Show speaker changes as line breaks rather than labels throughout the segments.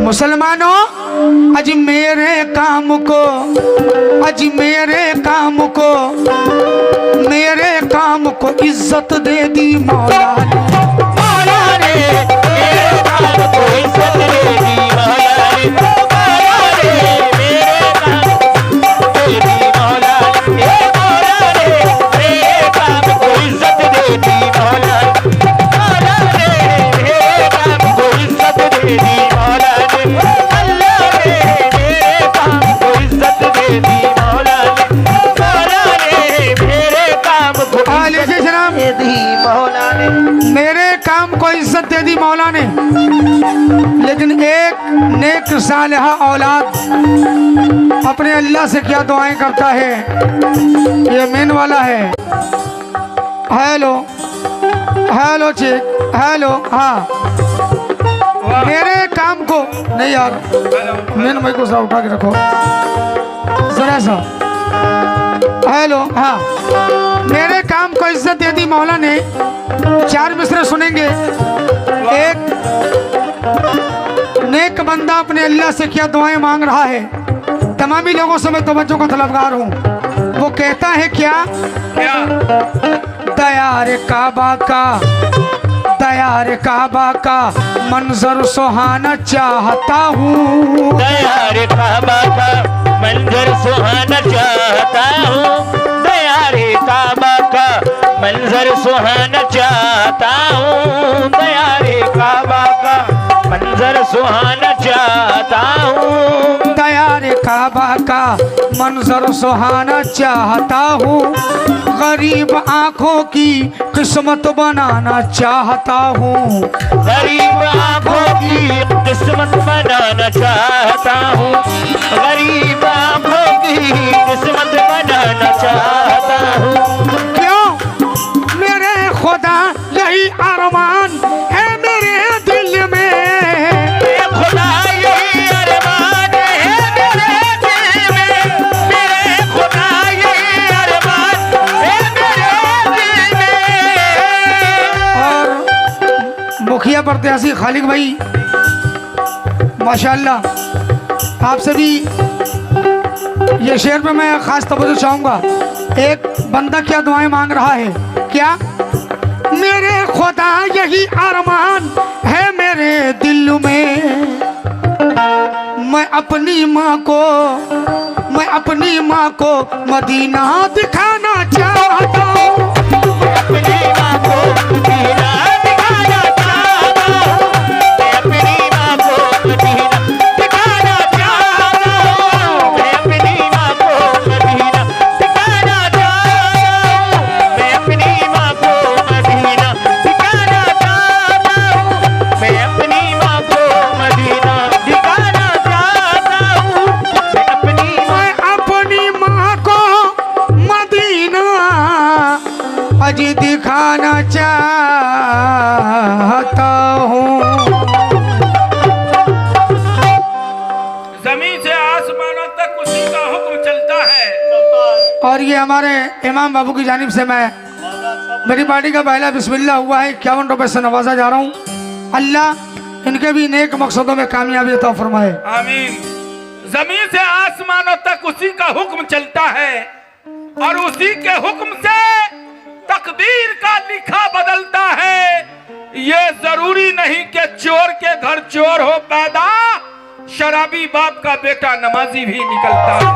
मुसलमानों, अज मेरे काम को, अज मेरे काम को, मेरे काम को इज्जत दे दी मौला ने।
मौला ने मेरे काम को इज्जत दे दी मौला ने। मौला ने मेरे काम को दे दी मौला ने। मौला ने मेरे काम को इज्जत दे दी मौला ने। मौला ने मेरे काम को इज्जत दे दी मौला ने। अल्लाह ने मेरे काम को इज्जत दे दी मौला ने। मौला ने मेरे काम को
जनाब
दे दी मौला ने।
मेरे काम को इज्जत दे दी मौला ने। लेकिन एक नेक सालिहा औलाद अपने अल्लाह से क्या दुआएं करता है, ये मेन वाला है। Hello hello check hello. हाँ, मेरे काम को नहीं यार, मेन भाई को सा उठा के रखो जरा सा। हेलो। हाँ, मेरे काम को इज्जत दे दी मौला ने। चार मिसरे सुनेंगे। एक नेक बंदा अपने अल्लाह से क्या दुआएं मांग रहा है, तमामी लोगों से मैं तवज्जो का तलबगार हूँ। वो कहता है क्या, दयार काबा का, दयार काबा का मंजर सुहाना चाहता हूँ।
दयार काबा का मंजर सुहाना चाहता हूँ। दयार काबा का मंजर सुहाना चाहता हूँ। दयार काबा का मंजर सुहाना चाहता हूँ।
दयार काबा का मंजर सुहाना चाहता हूँ। गरीब आंखों की किस्मत बनाना चाहता हूँ।
गरीब आंखों की किस्मत बनाना चाहता हूँ। गरीब आंखों की किस्मत बनाना चाहता हूँ।
क्यों मेरे खुदा, यही अरमान है मेरे दिल में।
मेरे खुदा यही अरमान है मेरे दिल में। मेरे खुदा यही अरमान है मेरे दिल में।
और मुखिया प्रत्याशी खालिक भाई माशाल्लाह, आपसे भी ये शेर पे मैं खास तवज्जो चाहूंगा। एक बंदा क्या दुआएं मांग रहा है, क्या, मेरे खुदा यही अरमान है मेरे दिल में। मैं अपनी माँ को, मैं अपनी माँ को मदीना दिखाना चाहता हूँ।
अपनी माँ को मदीना दिखाना चाहता हूँ। मैं अपनी माँ को मदीना दिखाना चाहता हूँ। मैं अपनी माँ को मदीना दिखाना चाहता हूँ। मैं अपनी माँ को मदीना दिखाना चाहता हूँ। मैं अपनी माँ को मदीना दिखाना चाहता हूँ। मैं अपनी
मैं अपनी माँ को मदीना अज दिखाना चाहता हूँ।
जमीन से आसमानों तक उसी का हुक्म चलता है।
और ये हमारे इमाम बाबू की जानिब से मैं, मेरी पार्टी का पहला बिस्मिल्लाह हुआ है, 51 रुपए से नवाजा जा रहा हूँ। अल्लाह इनके भी नेक मकसदों में कामयाबी अता फरमाए।
आमीन। जमीन से आसमानों तक उसी का हुक्म चलता है और उसी के हुक्म से तकदीर का लिखा बदलता है। ये जरूरी नहीं कि चोर के घर चोर हो पैदा, शराबी बाप का बेटा नमाजी भी निकलता है।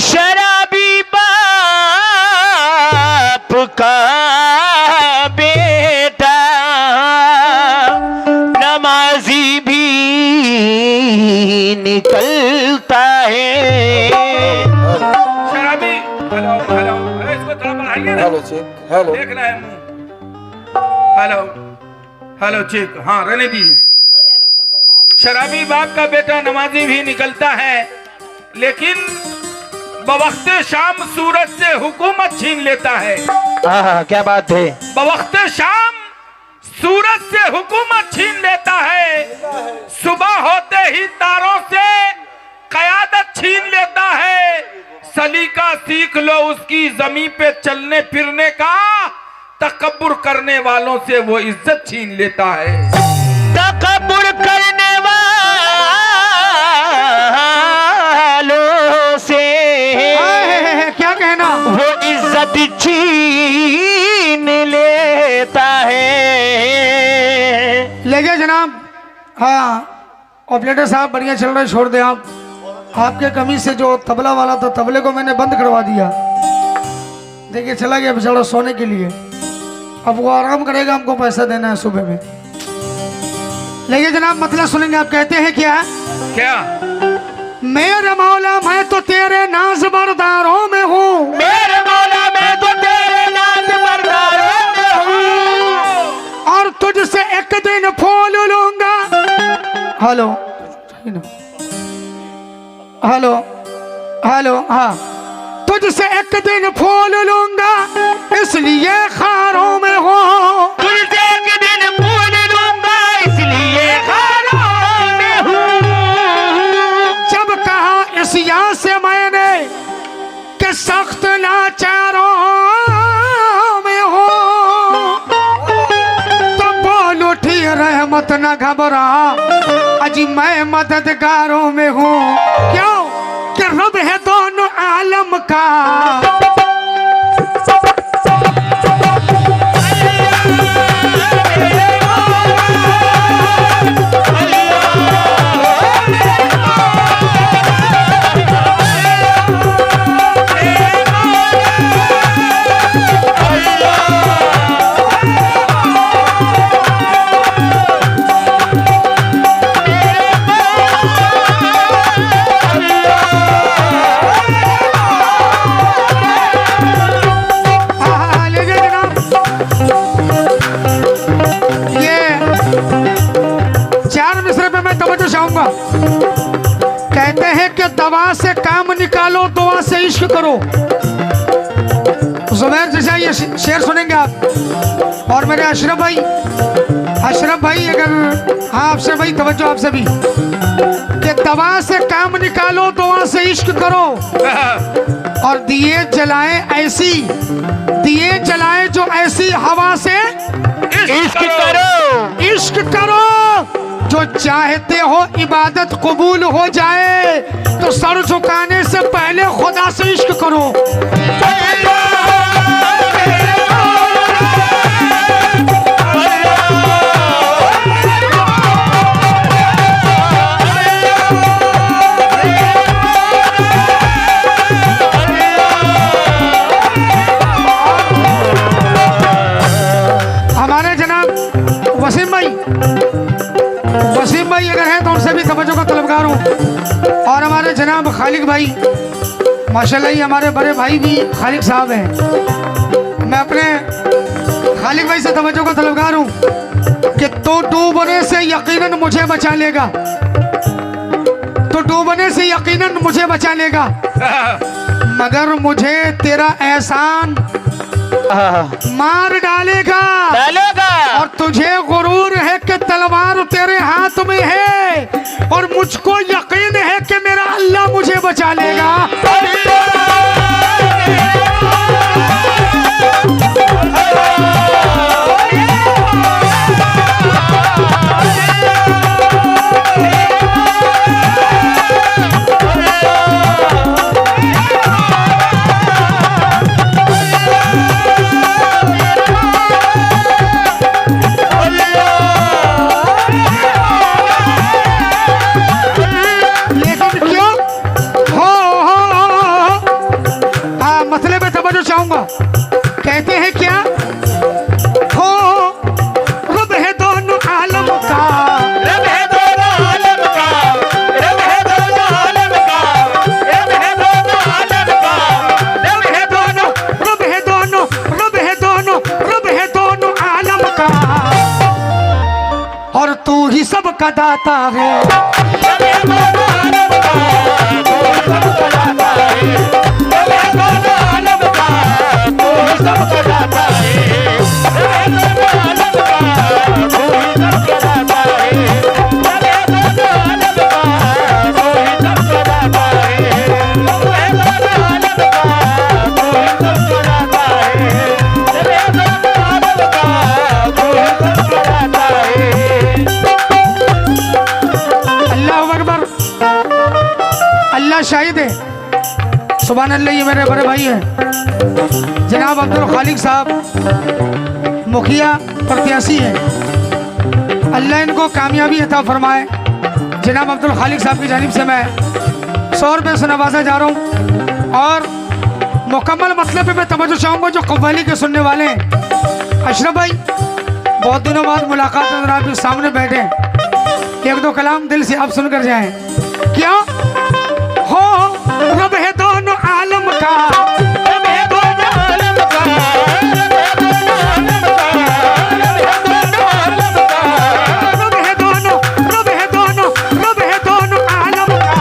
शराबी बाप का बेटा नमाजी भी निकलता है।
शराबी, हेलो हेलो, अरे इसको थोड़ा बढ़ाइए ना।
Hello check hello.
देखना है मुंह। Hello hello check. हाँ, रहने दीजिए। शराबी बाप का बेटा नमाजी भी निकलता है, लेकिन बवक्ते शाम सूरज से हुकूमत छीन लेता है।
हाँ, क्या बात है।
बवक्ते शाम सूरज से हुकूमत छीन लेता है। सुबह होते ही तारों से कयादत छीन लेता है। सलीका सीख लो उसकी जमीन पे चलने फिरने का, तकब्बुर करने वालों से वो इज्जत छीन लेता है।
तकब्बुर करने वालों
जनाब। हाँ ऑपरेटर साहब बढ़िया चल रहा है, छोड़ दे आप। आपके कमी से जो तबला वाला था, तबले को मैंने बंद करवा दिया। देखिए चला गया बेचारा सोने के लिए, अब वो आराम करेगा, हमको पैसा देना है सुबह में। लेकिन जनाब मतलब सुनेंगे आप, कहते हैं क्या?
क्या?
मेरे मौला मैं तो तेरे नाज बरदारों में हूँ,
मेरे मौला मैं तो तेरे नाज़ बरदारों में हूँ,
और तुझसे एक दिन फूल लूंगा। हेलो हेलो हेलो, हाँ तुझसे एक दिन फूल लूंगा, इसलिए खारों में हूँ।
तुझसे एक दिन फूल लूंगा, इसलिए खारों में हूँ।
जब कहा इस या से मैंने कि सख्त लाचारों में हो, तो बोल उठी रहमत न घबरा, अजी मैं मददगारों में हूँ। क्यों कि रब है दोनों आलम का, कहते हैं कि दवा से काम निकालो, दुआ से इश्क करो। जुबैर जैसा ये शेर सुनेंगे आप। और मेरे अशरफ भाई अगर हाँ आपसे भाई तवज्जो आपसे भी, कि दवा से काम निकालो, दुआ से इश्क करो, और दिए जलाए जो ऐसी हवा से
इश्क करो,
इश्क करो। जो चाहते हो इबादत कबूल हो जाए, तो सर झुकाने से पहले खुदा से इश्क करो। हमारे जनाब वसीम भाई अगर हैं तो उनसे भी तवज्जो का तलबगार हूँ। और हमारे जनाब खालिक भाई, माशाल्लाह ही हमारे बड़े भाई भी खालिक साहब हैं। मैं अपने खालिक भाई से तवज्जो का तलबगार हूँ कि तो डूबने से यकीनन मुझे बचा लेगा, तो डूबने से यकीनन मुझे बचा लेगा, मगर मुझे तेरा एहसान मार डालेगा। और तुझे गुरूर है कि तलवार तेरे हाथ में है, और मुझको यकीन है कि मेरा अल्लाह मुझे बचा लेगा। कहते हैं क्या? हो रब है दोनों आलम का,
रब है दोनों आलम का, रब है दोनों आलम का, रब है दोनों आलम का,
रब है दोनों, रब है दोनों, रब है दोनों, रब है दोनों आलम का, और तू ही सबका दाता है।
रब है दोनों आलम का, तू ही सबका दाता है। रब है दोनों आलम का, तू ही सबका दाता है। रब है दोनों आलम का, तू ही सबका दाता है। रब है दोनों आलम का, तू ही सबका दाता है। रब है दोनों आलम का, तू ही सबका दाता है। रब है दोनों आलम का, तू ही सबका दाता है।
अल्लाह अकबर, अल्लाह शाहिद है। सुभान अल्लाह। ये मेरे बड़े भाई हैं जनाब अब्दुल खालिक साहब, मुखिया प्रत्याशी हैं। अल्लाह इनको कामयाबी अता फरमाए। जनाब अब्दुल खालिक साहब की जानिब से मैं 100 रुपये से नवाजा जा रहा हूँ। और मुकम्मल मतलब पे मैं तवज्जो चाहूँगा जो कव्वाली के सुनने वाले हैं। अशरफ भाई, बहुत दिनों बाद मुलाकात है, आपके सामने बैठे, एक दो कलाम दिल से आप सुनकर जाएं। क्या हो रब है दोनों आलम का,
रब है दोनों आलम का,
रब है दोनों, रब है दोनों, रब है दोनों आलम का,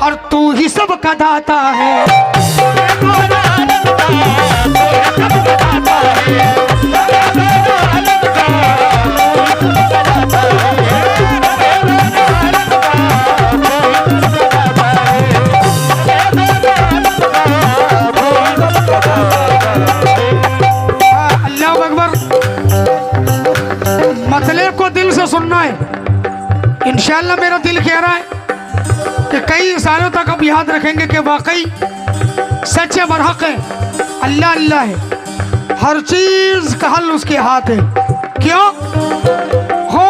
और तू ही सबका दाता है। अल्लाह अकबर। मतले को दिल से सुनना है। इंशाअल्लाह मेरा दिल कह रहा है कि कई सालों तक अब याद रखेंगे कि वाकई सच्चे बरहक है, अल्लाह अल्लाह है, हर चीज का हल उसके हाथ है। क्यों हो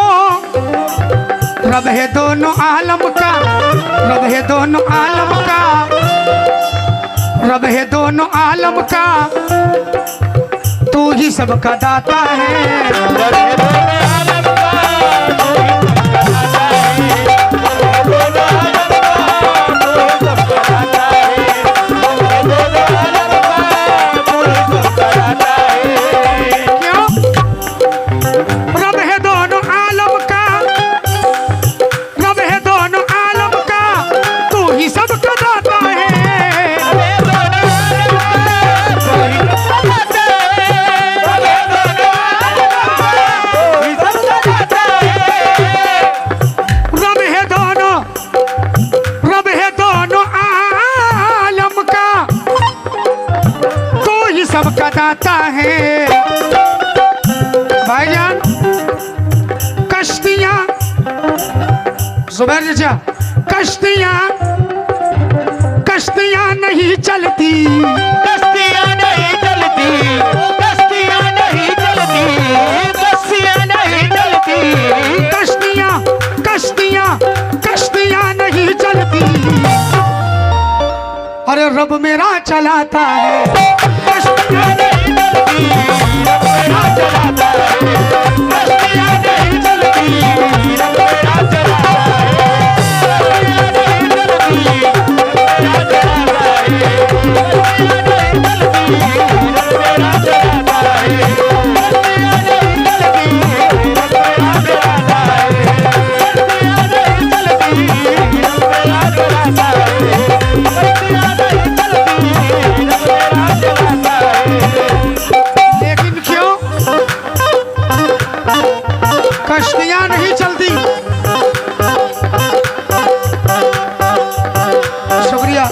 रब है दोनों आलम का, रब है दोनों आलम का, रब है दोनों आलम का, तू ही सबका दाता है। सबका दाता है। भाईजान कश्तियां, जुबैर चाचा, कश्तियां कश्तियां नहीं चलती,
कश्तियां नहीं चलती, कश्तियां नहीं चलती, कश्तियां नहीं चलती,
कश्तियां कश्तियां कश्तियां नहीं चलती, अरे रब मेरा चलाता है।
कश्तियां नहीं चलती, रब मेरा चलाता है, कश्तियां नहीं चलती, रब मेरा चलाता है, कश्तियां नहीं चलती, रब मेरा चलाता है, कश्तियां नहीं चलती, रब मेरा चलाता है, कश्तियां नहीं चलती, रब मेरा चलाता है, कश्तियां नहीं चलती, रब मेरा चलाता है, कश्तियां नहीं चलती, रब मेरा चलाता है।
लेकिन क्यों कश्तियां नहीं चलती? शुक्रिया।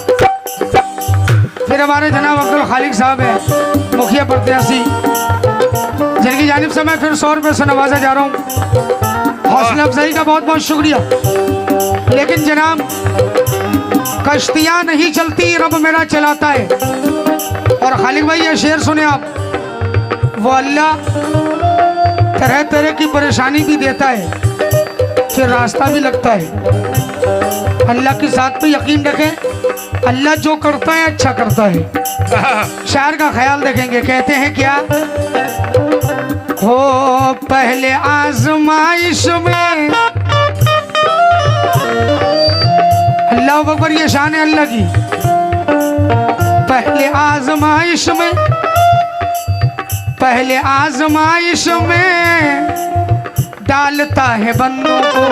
फिर हमारे जनाब अब्दुल खालिक साहब है, मुखिया प्रत्याशी, जिनकी जानिब से मैं फिर 100 रुपये से नवाजा जा रहा हूँ। हौसला अफजाई का बहुत बहुत शुक्रिया। लेकिन जनाब कश्तियां नहीं चलती, रब मेरा चलाता है। और खालिक भाई ये शेर सुने आप, वो अल्लाह तरह तरह की परेशानी भी देता है, फिर रास्ता भी लगता है। अल्लाह की साथ पे यकीन रखें, अल्लाह जो करता है अच्छा करता है। शायर का ख्याल देखेंगे, कहते हैं क्या हो पहले आजमाइश में, अल्लाह अकबर, ये शान है अल्लाह की। पहले आजमाइश में, पहले आजमाइश में डालता है बंदों को,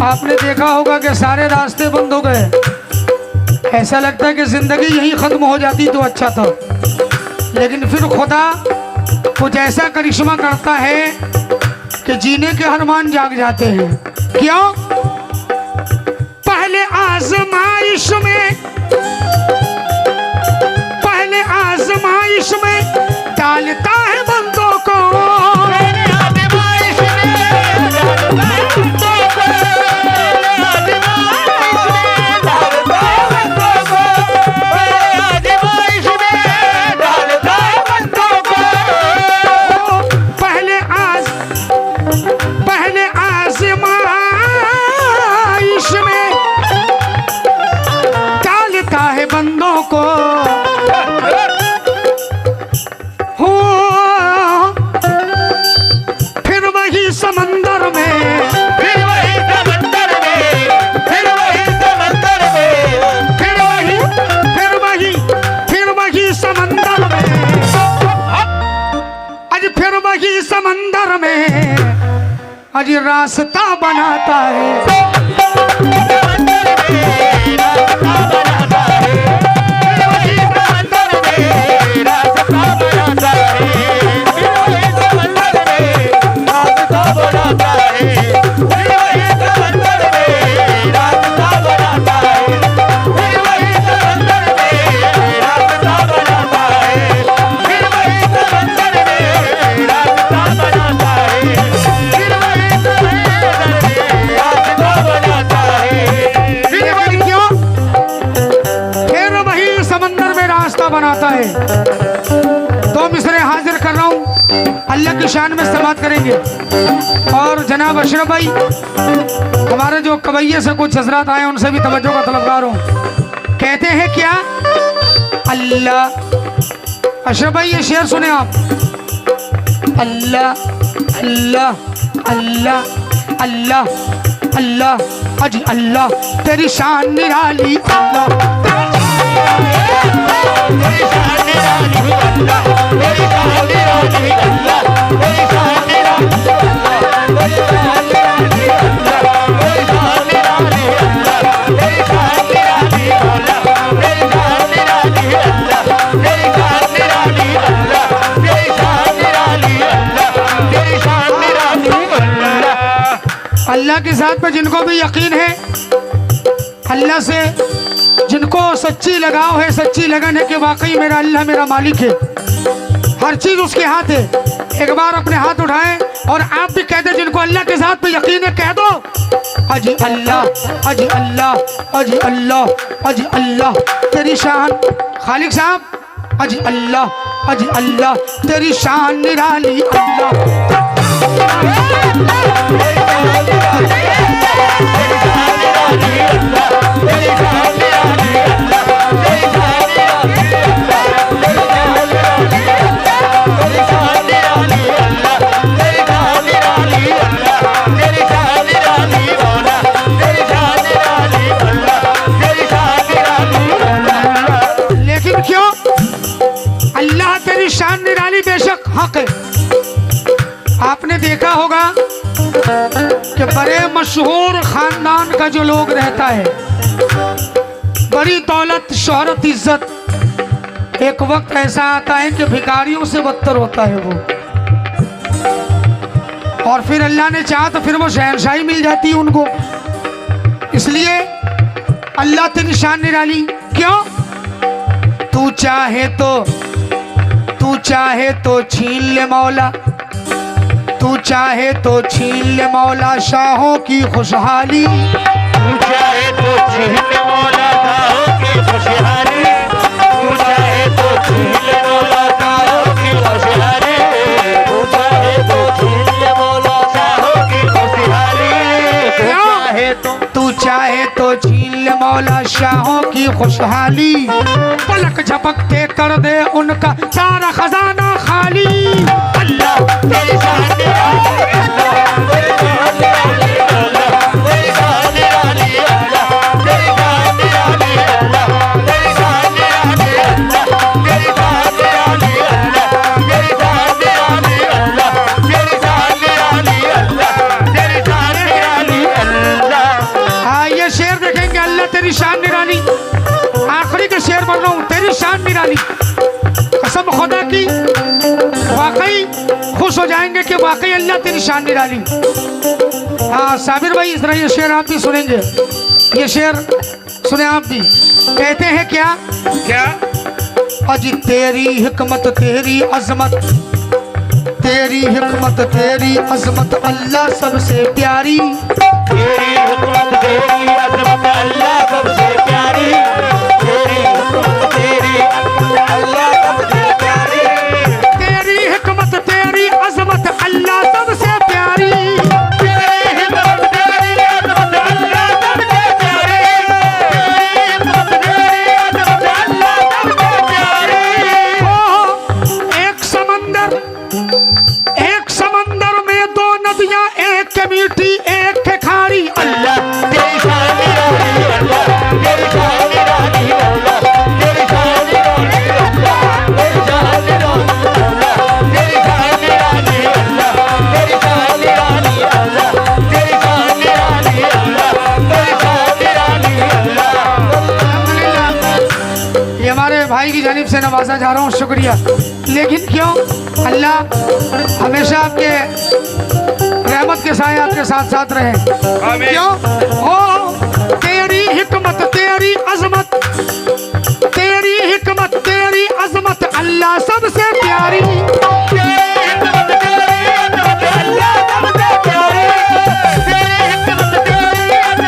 आपने देखा होगा कि सारे रास्ते बंद हो गए, ऐसा लगता है कि जिंदगी यहीं खत्म हो जाती तो अच्छा था। लेकिन फिर खुदा कुछ ऐसा करिश्मा करता है कि जीने के अरमान जाग जाते हैं। क्यों? पहले आजमाइश में, पहले आजमाइश में डालता है समंदर में अजी रास्ता बनाता है।
समंदर में रास्ता बनाता है, फिर वही समंदर में रास्ता बनाता है, फिर वही समंदर में रास्ता बनाता है, फिर वही समंदर में रास्ता बनाता है, फिर वही समंदर में रास्ता बनाता है, फिर वही समंदर में रास्ता बनाता है, फिर वही समंदर में रास्ता बनाता है।
लेकिन क्यों? फिर वही समंदर में रास्ता बनाता है। तो मिसरे हाजिर कर रहा हूँ, अल्लाह की शान में समात करेंगे। और जनाब अशरफ भाई, हमारे जो कवैये से कुछ हजरात आए उनसे भी तवज्जो का तलबगार हूँ। कहते हैं क्या? अल्लाह, अशरफ भाई ये शेर सुने आप। अल्लाह अल्लाह अल्लाह अल्लाह अल्लाह अजी अल्लाह तेरी शान निराली। अल्लाह
मेरी शान निराली अल्लाह, मेरी शान निराली अल्लाह, मेरी शान निराली अल्लाह, मेरी शान निराली अल्लाह, मेरी शान निराली अल्लाह, मेरी शान निराली अल्लाह, मेरी शान निराली अल्लाह, मेरी शान निराली अल्लाह, मेरी शान निराली अल्लाह, मेरी शान निराली अल्लाह।
अल्लाह के साथ में जिनको भी यकीन है, अल्लाह से जिनको सच्ची लगाव है, सच्ची लगन है कि वाकई मेरा अल्लाह मेरा मालिक है, हर चीज उसके हाथ है, एक बार अपने हाथ उठाएं और आप भी कह दे जिनको अल्लाह के साथ में यकीन है, कह दो अजी अल्लाह अजी अल्लाह अजी अल्लाह अजी अल्लाह तेरी शान। खालिक साहब, अजी अल्लाह अजी अल्लाह तेरी शान निराली। अल्लाह लेकिन क्यों? अल्लाह तेरी शान निराली बेशक हक है। आपने देखा होगा कि बड़े मशहूर खानदान का जो लोग रहता है, बड़ी दौलत शोहरत इज्जत, एक वक्त ऐसा आता है कि भिखारियों से बदतर होता है वो, और फिर अल्लाह ने चाहा तो फिर वो शहनशाही मिल जाती है उनको। इसलिए अल्लाह तेरी शान निराली। क्यों? तू चाहे तो छीन ले मौला, तू चाहे तो छीन ले मौला शाहों की खुशहाली।
तू चाहे तो छीन ले मौला शाहों की खुशहाली, तू चाहे तो छीन ले मौला शाहों की खुशहाली, तू चाहे तो छीन ले मौला शाहों की खुशहाली,
तू चाहे तो छीन ले मौला शाहों की खुशहाली, पलक झपकते कर दे उनका सारा खजाना खाली।
अल्लाह तेरी शान निराली अल्लाह, तेरी शान निराली अल्लाह, तेरी शान निराली अल्लाह, तेरी शान निराली अल्लाह, तेरी शान निराली अल्लाह, तेरी शान निराली अल्लाह, तेरी शान निराली अल्लाह, तेरी शान निराली अल्लाह, तेरी शान निराली अल्लाह।
हाँ, ये शेर देखेंगे, अल्लाह तेरी शान निराली। आखिरी का शेर बोल रहा हूँ, तेरी शान निराली। कसम खुदा की, वाकई खुश हो जाएंगे कि वाकई अल्लाह तेरी शान निराली। हाँ साबिर भाई, इस तरह ये शेर आप भी सुनेंगे, ये शेर सुने आप भी। कहते हैं क्या?
क्या?
अजी तेरी हिकमत तेरी अजमत, तेरी हिकमत तेरी अजमत अल्लाह सबसे प्यारी।
तेरी हुकूमत तेरी अज़मत अल्लाह सबसे प्यारी, तेरी हुकूमत तेरी अज़मत अल्लाह सबसे प्यारी,
तेरी हिकमत तेरी अजमत अल्लाह सबसे प्यारी।
तेरी हिकमत तेरी अज़मत अल्लाह सबसे प्यारी, तेरी हिकमत तेरी अज़मत अल्लाह सबसे प्यारी।
ओ, एक समंदर में दो नदियां, एक के मीठी एक के खारी।
अल्लाह तेरी शान निराली अल्लाह, तेरी शान निराली अल्लाह, तेरी शान निराली अल्लाह, तेरी शान निराली अल्लाह, तेरी शान निराली अल्लाह,
भाई की जानिब से नवाजा जा रहा हूँ, शुक्रिया। लेकिन क्यों अल्लाह हमेशा आपके रहमत के साए आपके साथ साथ रहे।
आमीन।
क्यों ओ तेरी हिकमत तेरी अजमत, तेरी हिकमत तेरी अजमत अल्लाह सबसे